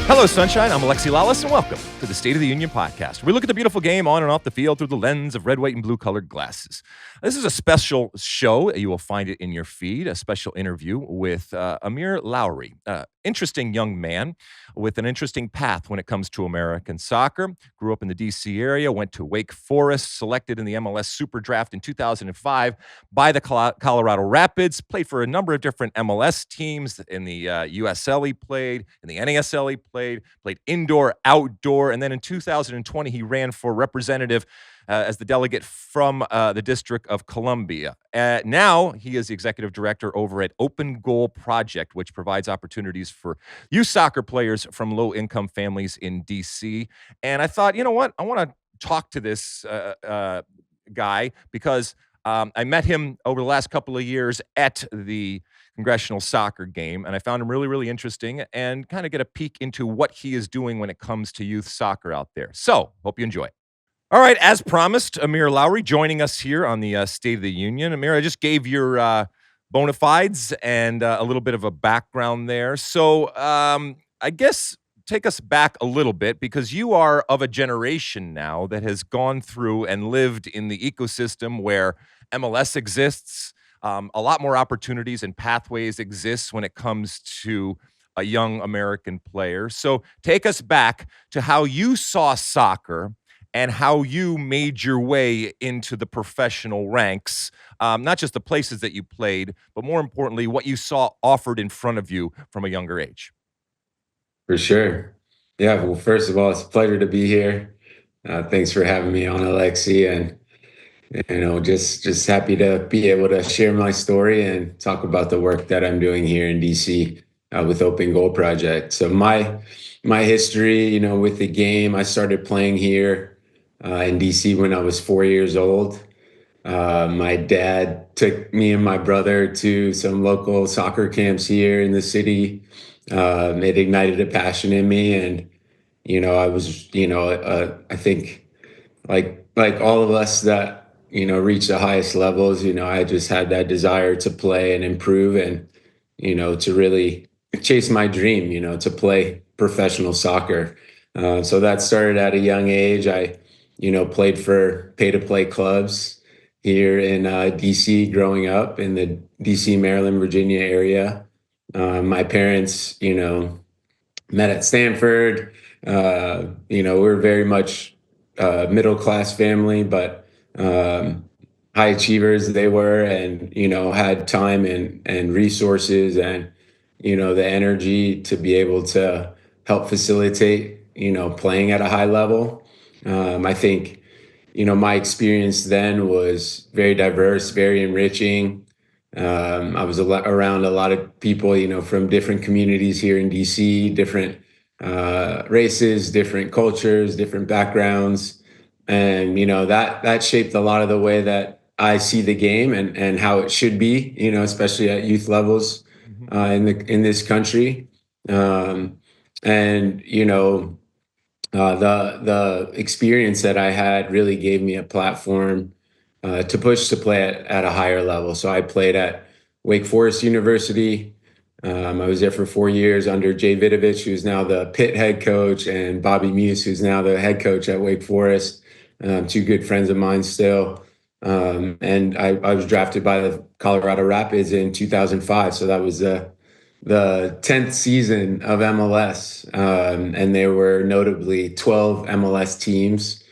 Hello, Sunshine. I'm Alexi Lawless, and welcome to the State of the Union podcast. We look at the beautiful game on and off the field through the lens of red, white, and blue-colored glasses. This is a special show. You will find it in your feed, a special interview with Amir Lowery, interesting young man with an interesting path when it comes to American soccer. Grew up in the D.C. area, went to Wake Forest, selected in the MLS Super Draft in 2005 by the Colorado Rapids, played for a number of different MLS teams. In the USL he played, in the NASL he played indoor, outdoor, and then in 2020 he ran for representative as the delegate from the District of Columbia. Now he is the executive director over at Open Goal Project, which provides opportunities for youth soccer players from low-income families in D.C. And I thought, you know what? I want to talk to this guy because I met him over the last couple of years at the Congressional Soccer Game, and I found him really, really interesting and kind of get a peek into what he is doing when it comes to youth soccer out there. So, hope you enjoy it. All right, as promised, Amir Lowery joining us here on the State of the Union. Amir, I just gave your bona fides and a little bit of a background there. So I guess take us back a little bit because you are of a generation now that has gone through and lived in the ecosystem where MLS exists. A lot more opportunities and pathways exist when it comes to a young American player. So take us back to how you saw soccer and how you made your way into the professional ranks, not just the places that you played, but more importantly, what you saw offered in front of you from a younger age. For sure. Yeah. Well, first of all, it's a pleasure to be here. Thanks for having me on, Alexi, and just happy to be able to share my story and talk about the work that I'm doing here in DC with Open Goal Project. So my history, with the game, I started playing here in DC when I was 4 years old. My dad took me and my brother to some local soccer camps here in the city. It ignited a passion in me, and I was, I think like all of us that reach the highest levels, I just had that desire to play and improve, and to really chase my dream, to play professional soccer. So that started at a young age. I played for pay-to-play clubs here in DC growing up in the DC, Maryland, Virginia area. My parents, met at Stanford. We're very much middle-class family, but high achievers they were, and, had time and resources and, the energy to be able to help facilitate, playing at a high level. I think, my experience then was very diverse, very enriching. I was around a lot of people, from different communities here in DC, different races, different cultures, different backgrounds. And, that shaped a lot of the way that I see the game and how it should be, especially at youth levels in this country. And, the experience that I had really gave me a platform to push to play at a higher level. So I played at Wake Forest University. I was there for 4 years under Jay Vidovich, who's now the Pitt head coach, and Bobby Muse, who's now the head coach at Wake Forest. Two good friends of mine still. And I was drafted by the Colorado Rapids in 2005. So that was the 10th season of MLS. And there were notably 12 MLS teams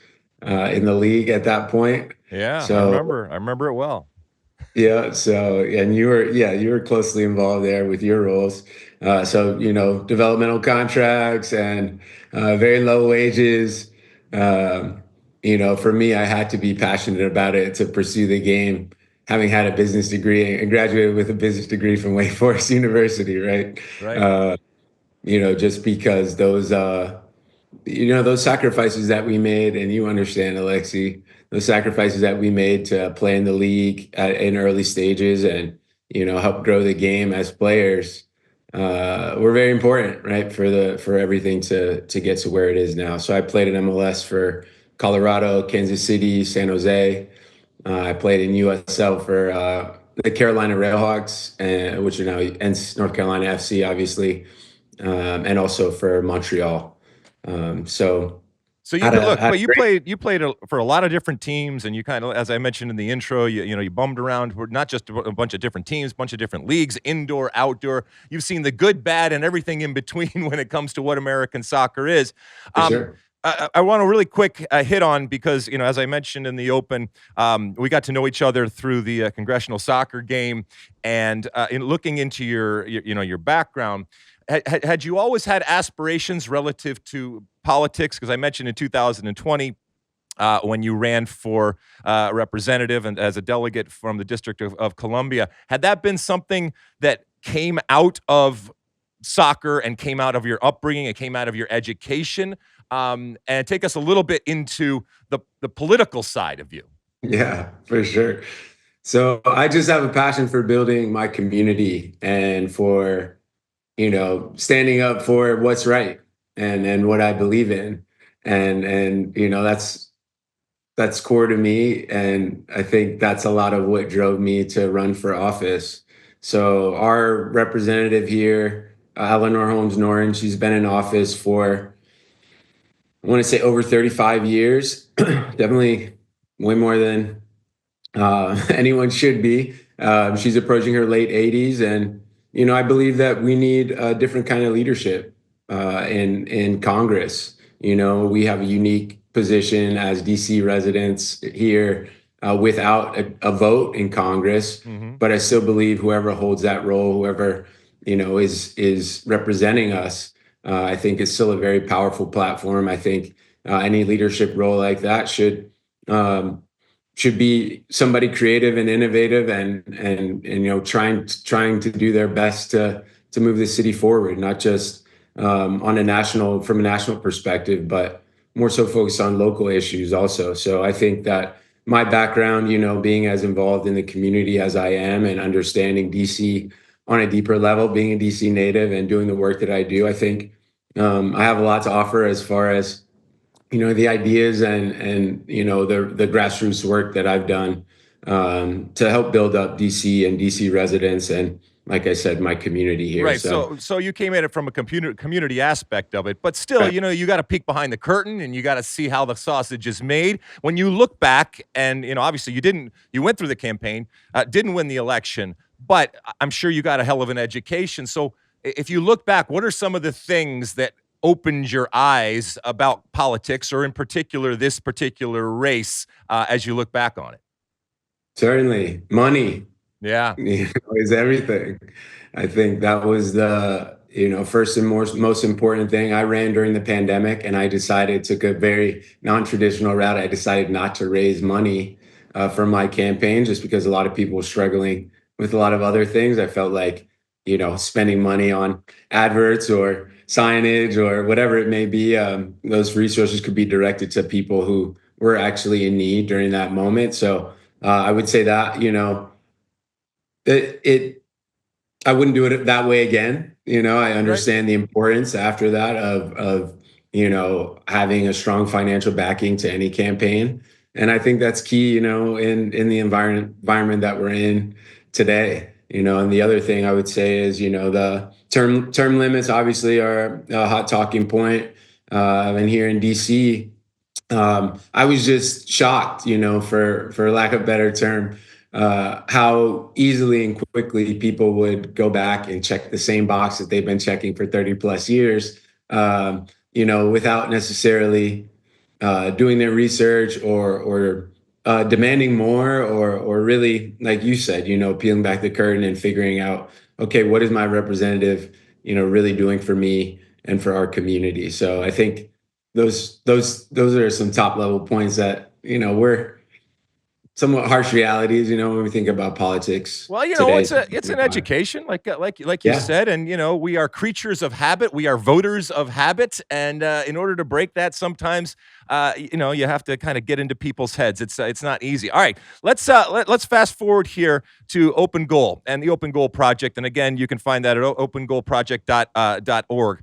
in the league at that point. Yeah, So I remember it well. yeah, so and you were closely involved there with your roles. So developmental contracts and very low wages. For me, I had to be passionate about it to pursue the game. Having had a business degree and graduated with a business degree from Wake Forest University, right? Right. Just because those sacrifices that we made, and you understand, Alexi, those sacrifices that we made to play in the league in early stages and, help grow the game as players, were very important, right? For everything to get to where it is now. So I played in MLS for Colorado, Kansas City, San Jose. I played in USL for the Carolina Railhawks, which are now North Carolina FC, obviously. and also for Montreal. So So you had could a look, had but a great you played for a lot of different teams, and you kind of, as I mentioned in the intro, you bummed around for not just a bunch of different teams, bunch of different leagues, indoor, outdoor. You've seen the good, bad, and everything in between when it comes to what American soccer is. for Um, sure. I want to really quick hit on because as I mentioned in the open, we got to know each other through the congressional soccer game, and in looking into your background. Had you always had aspirations relative to politics? Because I mentioned in 2020 when you ran for representative and as a delegate from the District of Columbia, had that been something that came out of soccer and came out of your upbringing, it came out of your education? And take us a little bit into the political side of you. Yeah, for sure. So I just have a passion for building my community and for, standing up for what's right and what I believe in. And that's core to me. And I think that's a lot of what drove me to run for office. So our representative here, Eleanor Holmes Norton, she's been in office for, I want to say, over 35 years. Definitely way more than anyone should be. She's approaching her late 80s, and I believe that we need a different kind of leadership in Congress. We have a unique position as DC residents here without a vote in Congress, Mm-hmm. but I still believe whoever holds that role, whoever is representing us, I think is still a very powerful platform. I think any leadership role like that um, should be somebody creative and innovative and trying to do their best to move the city forward, not just on from a national perspective, but more so focused on local issues also. So I think that my background, being as involved in the community as I am and understanding DC on a deeper level, being a DC native and doing the work that I do, I think I have a lot to offer as far as the ideas and the grassroots work that I've done to help build up DC and DC residents and, like I said, my community here. Right. So So you came at it from a community aspect of it, but still, you got to peek behind the curtain and you got to see how the sausage is made. When you look back, and obviously you went through the campaign, didn't win the election, but I'm sure you got a hell of an education. So if you look back, what are some of the things that opened your eyes about politics, or in particular this particular race, as you look back on it? certainly, money Yeah. is everything. I think that was the first and most important thing. I ran during the pandemic, and I took a very non-traditional route. I decided not to raise money for my campaign just because a lot of people were struggling with a lot of other things. I felt like spending money on adverts or signage or whatever it may be, those resources could be directed to people who were actually in need during that moment. So I would say that it I wouldn't do it that way again. I Right. understand the importance after that of having a strong financial backing to any campaign, and I think that's key. In the environment that we're in today. And the other thing I would say is the term limits obviously are a hot talking point, and here in DC. I was just shocked, for lack of a better term, how easily and quickly people would go back and check the same box that they've been checking for 30 plus years, without necessarily doing their research or demanding more or really, like you said, peeling back the curtain and figuring out, okay, what is my representative, really doing for me and for our community. So I think those are some top level points that we're somewhat harsh realities, when we think about politics Well, today. it's an education, like you Yeah, said, and we are creatures of habit. We are voters of habit, and in order to break that, sometimes you have to kind of get into people's heads. It's not easy. All right, let's fast forward here to Open Goal and the Open Goal Project, and again, you can find that at opengoalproject.org.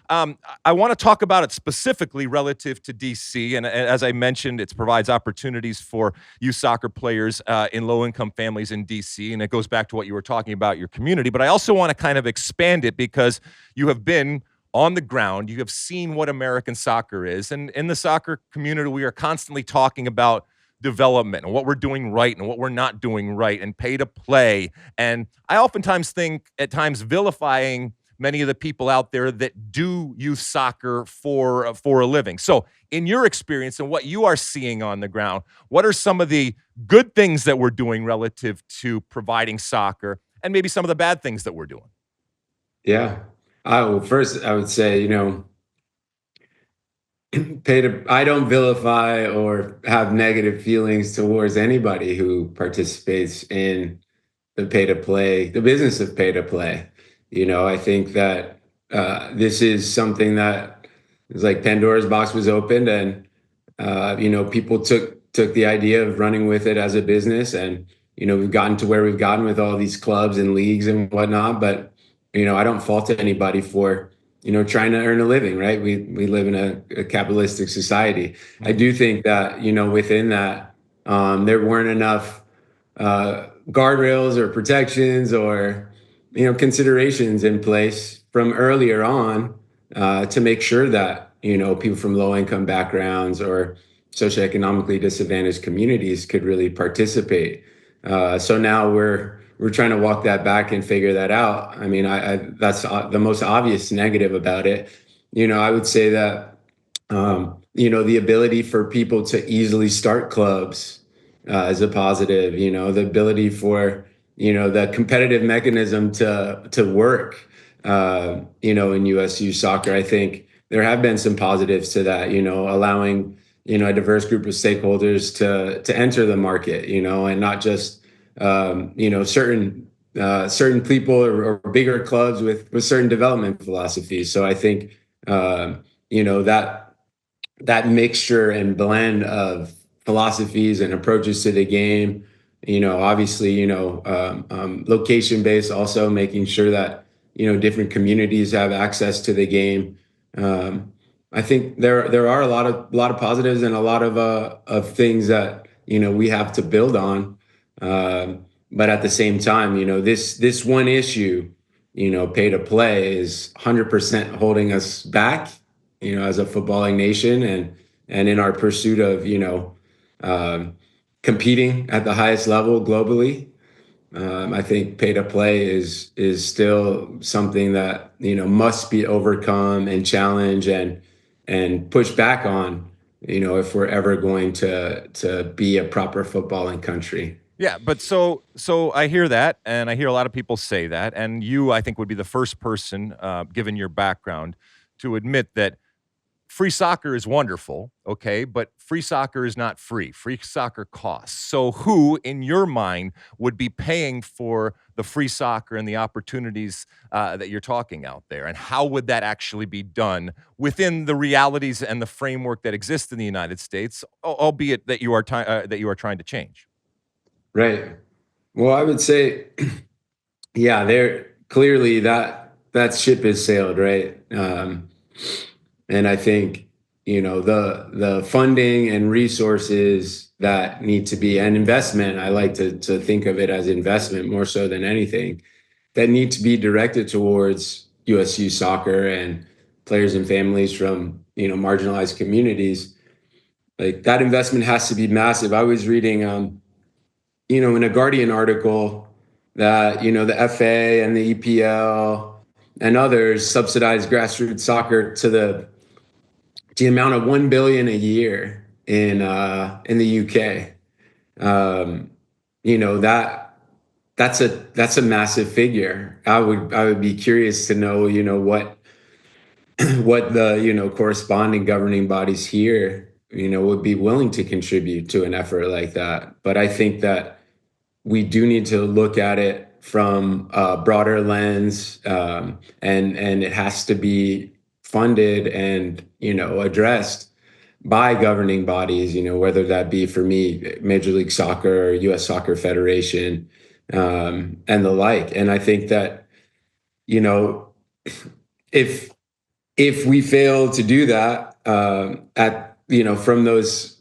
I want to talk about it specifically relative to DC, and as I mentioned, it provides opportunities for youth soccer players in low-income families in DC, and it goes back to what you were talking about, your community. But I also want to kind of expand it because you have been on the ground, you have seen what American soccer is. And in the soccer community, we are constantly talking about development and what we're doing right and what we're not doing right and pay to play. And I oftentimes think at times vilifying many of the people out there that do youth soccer for a living. So, in your experience and what you are seeing on the ground, what are some of the good things that we're doing relative to providing soccer and maybe some of the bad things that we're doing? Yeah. Well, first I would say, I don't vilify or have negative feelings towards anybody who participates in the business of pay to play. I think that this is something that is like Pandora's box was opened, and people took the idea of running with it as a business, and we've gotten to where we've gotten with all these clubs and leagues and whatnot. But I don't fault anybody for trying to earn a living, right? We live in a capitalistic society. I do think that within that, there weren't enough guardrails or protections or considerations in place from earlier on to make sure that people from low income backgrounds or socioeconomically disadvantaged communities could really participate. So now we're trying to walk that back and figure that out. I mean, I that's the most obvious negative about it. I would say that the ability for people to easily start clubs is a positive. The ability for the competitive mechanism to work. In USU soccer, I think there have been some positives to that. Allowing a diverse group of stakeholders to enter the market. And not just certain people or bigger clubs with certain development philosophies. So I think that mixture and blend of philosophies and approaches to the game, obviously, location based, also making sure that, different communities have access to the game. I think there are a lot of positives and a lot of things that, we have to build on. But at the same time, this one issue, pay to play is 100% holding us back, as a footballing nation, and in our pursuit of competing at the highest level globally. I think pay to play is still something that must be overcome and challenged and pushed back on. If we're ever going to be a proper footballing country. Yeah, but so I hear that, and I hear a lot of people say that, and you, I think, would be the first person, given your background, to admit that free soccer is wonderful, okay, but free soccer is not free. Free soccer costs. So who, in your mind, would be paying for the free soccer and the opportunities that you're talking out there? And how would that actually be done within the realities and the framework that exists in the United States, albeit that you are trying to change? Right. Well, I would say, yeah, there clearly that ship has sailed, right? And I think the funding and resources that need to be an investment. I like to think of it as investment more so than anything, that need to be directed towards USU soccer and players and families from marginalized communities. Like, that investment has to be massive. I was reading in a Guardian article that the FA and the EPL and others subsidize grassroots soccer to the amount of 1 billion a year in the UK. That's a massive figure. I would be curious to know what the corresponding governing bodies here would be willing to contribute to an effort like that. But I think that we do need to look at it from a broader lens, and it has to be funded and addressed by governing bodies, whether that be, for me, Major League Soccer, US Soccer Federation, and the like. And I think that if we fail to do that from those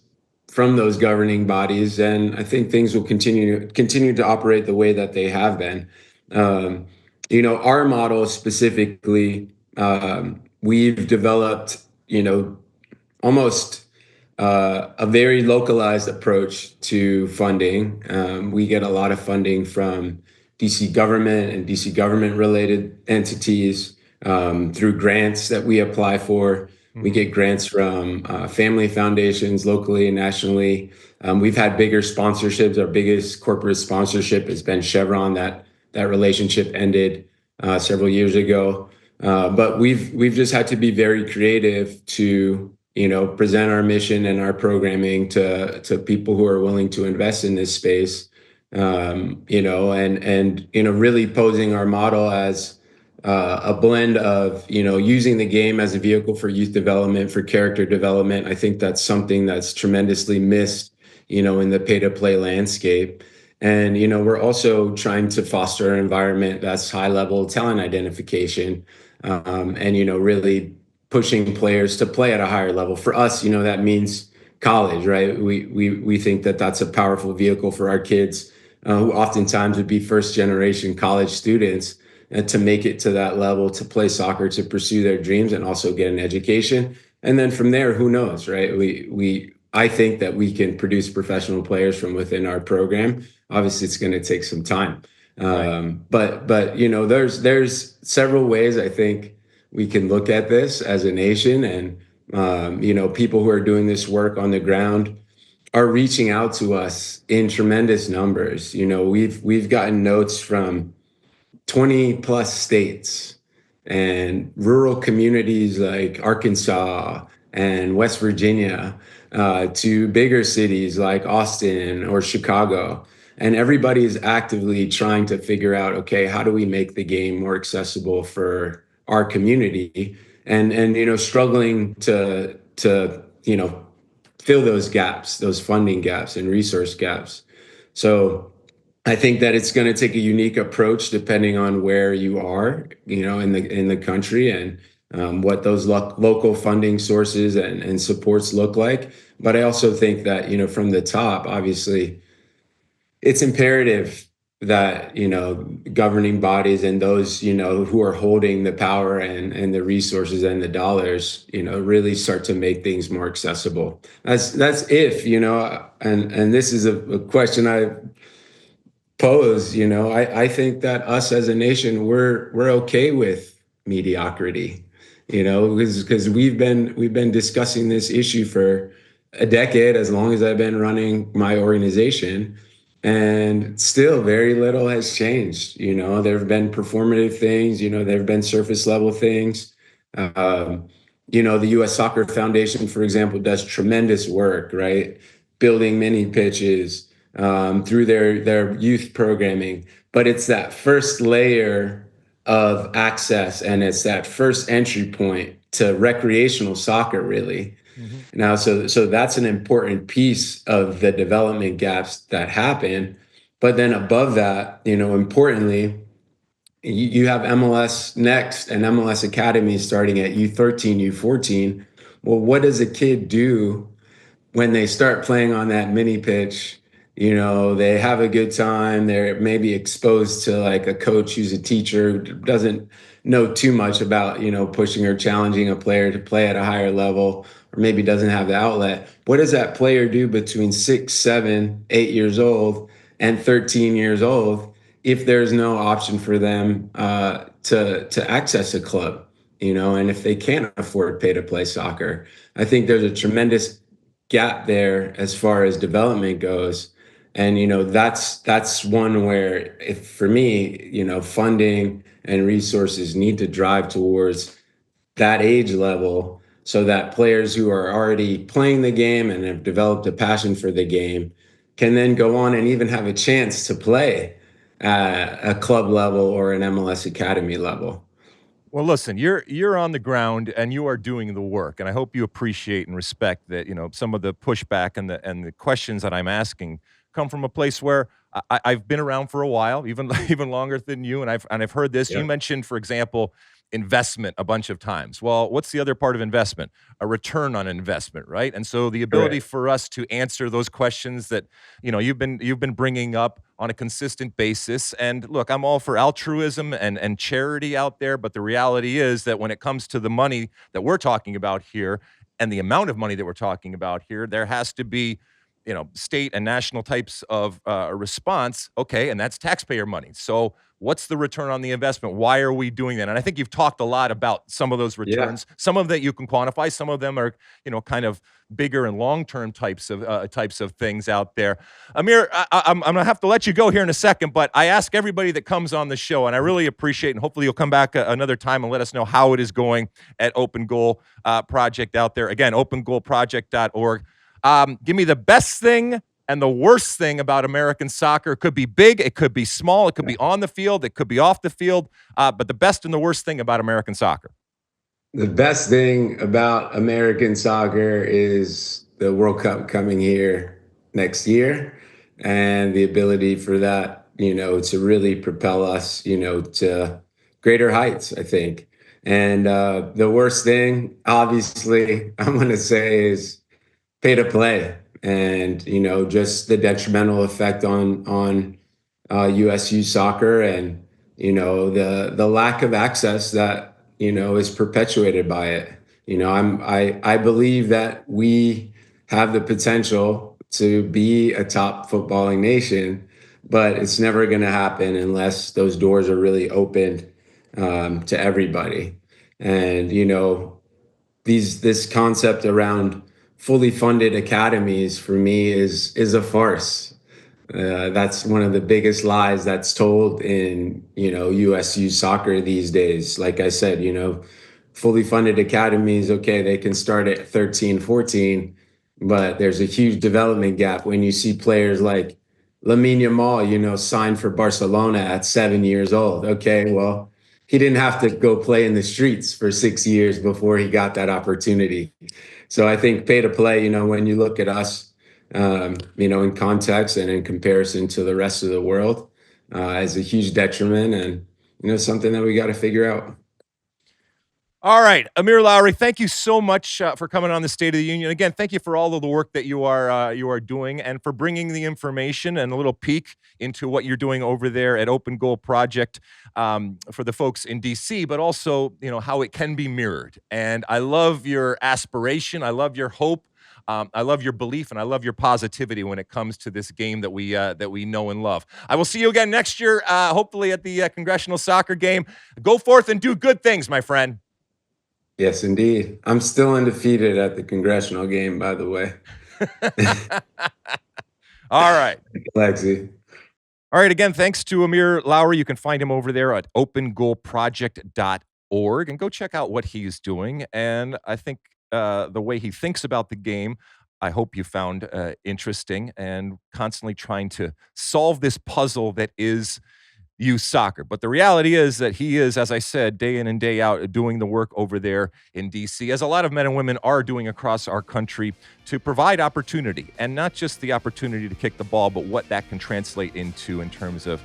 governing bodies, then I think things will continue to operate the way that they have been. Our model specifically, we've developed, almost a very localized approach to funding. We get a lot of funding from DC government and DC government related entities through grants that we apply for. We get grants from family foundations locally and nationally. We've had bigger sponsorships. Our biggest corporate sponsorship has been Chevron. That relationship ended several years ago. But we've just had to be very creative to present our mission and our programming to people who are willing to invest in this space. And really posing our model as a blend of using the game as a vehicle for youth development, for character development. I think that's something that's tremendously missed in the pay to play landscape. And we're also trying to foster an environment that's high level talent identification, and really pushing players to play at a higher level. For us, that means college, right? We think that that's a powerful vehicle for our kids, who oftentimes would be first generation college students, to make it to that level, to play soccer, to pursue their dreams, and also get an education. And then from there, who knows, right? I think that we can produce professional players from within our program. Obviously, it's going to take some time. Right. But there's several ways I think we can look at this as a nation, and people who are doing this work on the ground are reaching out to us in tremendous numbers. We've gotten notes from 20 plus states and rural communities like Arkansas and West Virginia, to bigger cities like Austin or Chicago. And everybody is actively trying to figure out, okay, how do we make the game more accessible for our community? And struggling to fill those gaps, those funding gaps and resource gaps. So I think that it's going to take a unique approach depending on where you are, in the country, and what those local funding sources and supports look like. But I also think that from the top, obviously, it's imperative that governing bodies and those who are holding the power and the resources and the dollars really start to make things more accessible. That's if and this is a question I pose. I think that us as a nation, we're okay with mediocrity, because we've been discussing this issue for a decade, as long as I've been running my organization, and still very little has changed. There have been performative things, there have been surface level things. The US Soccer Foundation, for example, does tremendous work, right? Building mini pitches, through their youth programming. But it's that first layer of access, and it's that first entry point to recreational soccer, really. Now, so that's an important piece of the development gaps that happen. But then above that, importantly, you have MLS Next and MLS Academy starting at U13, U14. Well, what does a kid do when they start playing on that mini pitch? They have a good time. They're maybe exposed to like a coach who's a teacher who doesn't know too much about, pushing or challenging a player to play at a higher level, or maybe doesn't have the outlet. What does that player do between 6, 7, 8 years old and 13 years old if there's no option for them to access a club? And if they can't afford pay to play soccer? I think there's a tremendous gap there as far as development goes. And that's one where, if for me, funding and resources need to drive towards that age level, so that players who are already playing the game and have developed a passion for the game can then go on and even have a chance to play at a club level or an MLS Academy level. Well, listen, you're on the ground and you are doing the work, and I hope you appreciate and respect that. Some of the pushback and the questions that I'm asking come from a place where I've been around for a while, even even longer than you, and I've heard this. You Yeah. mentioned, for example, investment a bunch of times. Well, what's the other part of investment? A return on investment, right? And so the ability Correct. for us to answer those questions that, you've been bringing up on a consistent basis. And look, I'm all for altruism and charity out there, but the reality is that when it comes to the money that we're talking about here and the amount of money that we're talking about here, there has to be state and national types of response. Okay, and that's taxpayer money. So what's the return on the investment? Why are we doing that? And I think you've talked a lot about some of those Yeah. returns. Some of that you can quantify. Some of them are, kind of bigger and long-term types of things out there. Amir, I'm gonna have to let you go here in a second, but I ask everybody that comes on the show, and I really appreciate, and hopefully you'll come back another time and let us know how it is going at Open Goal Project out there. Again, opengoalproject.org. Give me the best thing and the worst thing about American soccer. It could be big, it could be small, it could be on the field, it could be off the field, but the best and the worst thing about American soccer. The best thing about American soccer is the World Cup coming here next year and the ability for that, to really propel us, to greater heights, I think. And the worst thing, obviously, I'm going to say is pay to play, and just the detrimental effect on USU soccer, and the lack of access that is perpetuated by it. I believe that we have the potential to be a top footballing nation, but it's never going to happen unless those doors are really opened to everybody. And this concept around fully funded academies for me is a farce. That's one of the biggest lies that's told in USU soccer these days. Like I said, fully funded academies, okay, they can start at 13, 14, but there's a huge development gap when you see players like Lamine Yamal, signed for Barcelona at 7 years old. Okay, well, he didn't have to go play in the streets for 6 years before he got that opportunity. So I think pay to play, when you look at us, in context and in comparison to the rest of the world, is a huge detriment, and, something that we got to figure out. All right, Amir Lowery, thank you so much for coming on the State of the Union. Again, thank you for all of the work that you are doing, and for bringing the information and a little peek into what you're doing over there at Open Goal Project for the folks in DC, but also how it can be mirrored. And I love your aspiration. I love your hope. I love your belief, and I love your positivity when it comes to this game that we know and love. I will see you again next year, hopefully at the Congressional Soccer Game. Go forth and do good things, my friend. Yes, indeed. I'm still undefeated at the Congressional Game, by the way. All right. Lexi. All right. Again, thanks to Amir Lowery. You can find him over there at opengoalproject.org, and go check out what he's doing. And I think the way he thinks about the game, I hope you found interesting, and constantly trying to solve this puzzle that is youth soccer. But the reality is that he is, as I said, day in and day out, doing the work over there in DC, as a lot of men and women are doing across our country, to provide opportunity, and not just the opportunity to kick the ball, but what that can translate into in terms of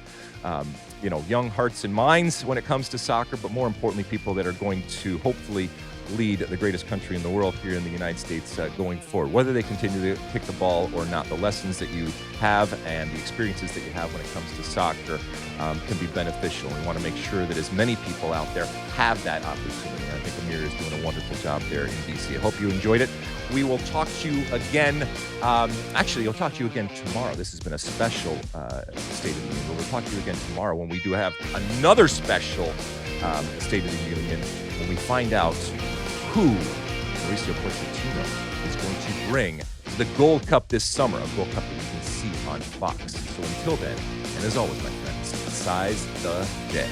young hearts and minds when it comes to soccer, but more importantly, people that are going to hopefully lead the greatest country in the world here in the United States going forward, whether they continue to kick the ball or not. The lessons that you have and the experiences that you have when it comes to soccer can be beneficial. We want to make sure that as many people out there have that opportunity. I think Amir is doing a wonderful job there in DC. I hope you enjoyed it. We will talk to you again. Actually, I'll talk to you again tomorrow. This has been a special State of the Union. We'll talk to you again tomorrow when we do have another special State of the Union, when we find out who Mauricio Pochettino is going to bring to the Gold Cup this summer, a Gold Cup that you can see on Fox. So until then, and as always, my friends, size the day.